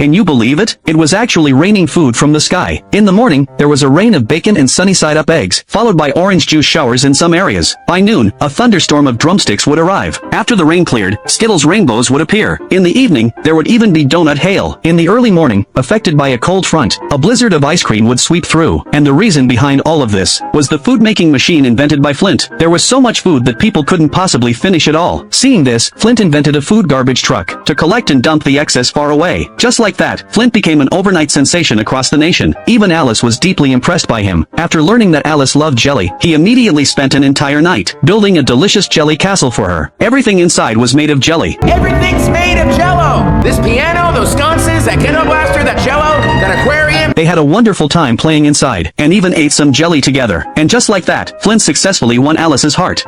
Can you believe it? It was actually raining food from the sky. In the morning, there was a rain of bacon and sunny-side-up eggs, followed by orange juice showers in some areas. By noon, a thunderstorm of drumsticks would arrive. After the rain cleared, Skittles rainbows would appear. In the evening, there would even be donut hail. In the early morning, affected by a cold front, a blizzard of ice cream would sweep through. And the reason behind all of this was the food-making machine invented by Flint. There was so much food that people couldn't possibly finish it all. Seeing this, Flint invented a food garbage truck to collect and dump the excess far away. Just like that, Flint became an overnight sensation across the nation. Even Alice was deeply impressed by him. After learning that Alice loved jelly, he immediately spent an entire night building a delicious jelly castle for her. Everything inside was made of jelly. Everything's made of Jell-O! This piano, those sconces, that Kindle blaster, that Jell-O, that aquarium. They had a wonderful time playing inside, and even ate some jelly together. And just like that, Flint successfully won Alice's heart.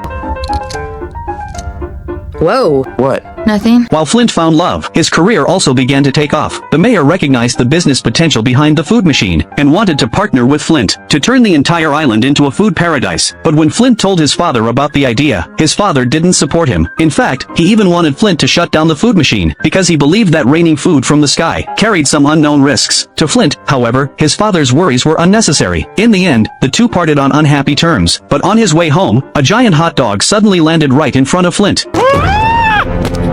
Whoa. What? Nothing. While Flint found love, his career also began to take off. The mayor recognized the business potential behind the food machine, and wanted to partner with Flint to turn the entire island into a food paradise. But when Flint told his father about the idea, his father didn't support him. In fact, he even wanted Flint to shut down the food machine, because he believed that raining food from the sky carried some unknown risks. To Flint, however, his father's worries were unnecessary. In the end, the two parted on unhappy terms. But on his way home, a giant hot dog suddenly landed right in front of Flint.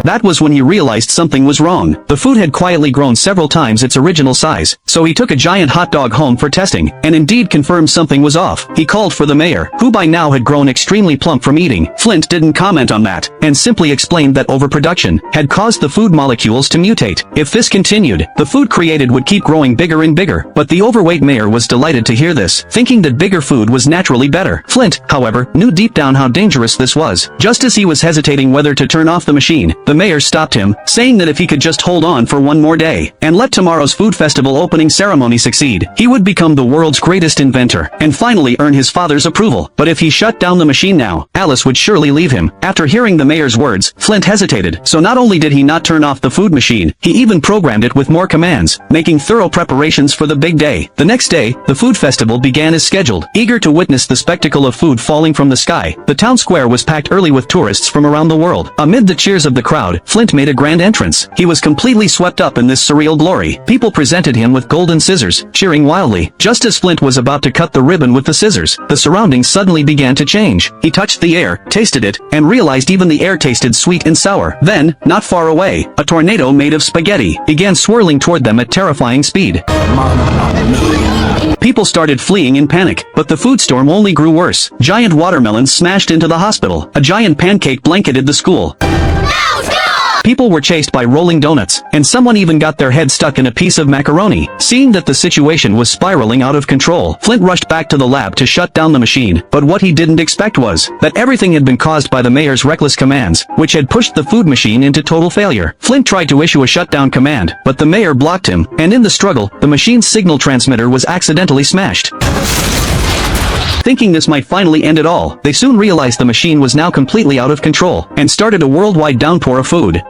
That was when he realized something was wrong. The food had quietly grown several times its original size, so he took a giant hot dog home for testing, and indeed confirmed something was off. He called for the mayor, who by now had grown extremely plump from eating. Flint didn't comment on that, and simply explained that overproduction had caused the food molecules to mutate. If this continued, the food created would keep growing bigger and bigger. But the overweight mayor was delighted to hear this, thinking that bigger food was naturally better. Flint, however, knew deep down how dangerous this was. Just as he was hesitating whether to turn off the machine, the mayor stopped him, saying that if he could just hold on for one more day, and let tomorrow's food festival opening ceremony succeed, he would become the world's greatest inventor, and finally earn his father's approval. But if he shut down the machine now, Alice would surely leave him. After hearing the mayor's words, Flint hesitated, so not only did he not turn off the food machine, he even programmed it with more commands, making thorough preparations for the big day. The next day, the food festival began as scheduled. Eager to witness the spectacle of food falling from the sky, the town square was packed early with tourists from around the world. Amid the cheers of the crowd, Flint made a grand entrance. He was completely swept up in this surreal glory. People presented him with golden scissors, cheering wildly. Just as Flint was about to cut the ribbon with the scissors, the surroundings suddenly began to change. He touched the air, tasted it, and realized even the air tasted sweet and sour. Then, not far away, a tornado made of spaghetti began swirling toward them at terrifying speed. People started fleeing in panic, but the food storm only grew worse. Giant watermelons smashed into the hospital. A giant pancake blanketed the school. People were chased by rolling donuts, and someone even got their head stuck in a piece of macaroni. Seeing that the situation was spiraling out of control, Flint rushed back to the lab to shut down the machine. But what he didn't expect was that everything had been caused by the mayor's reckless commands, which had pushed the food machine into total failure. Flint tried to issue a shutdown command, but the mayor blocked him, and in the struggle, the machine's signal transmitter was accidentally smashed. Thinking this might finally end it all, they soon realized the machine was now completely out of control, and started a worldwide downpour of food.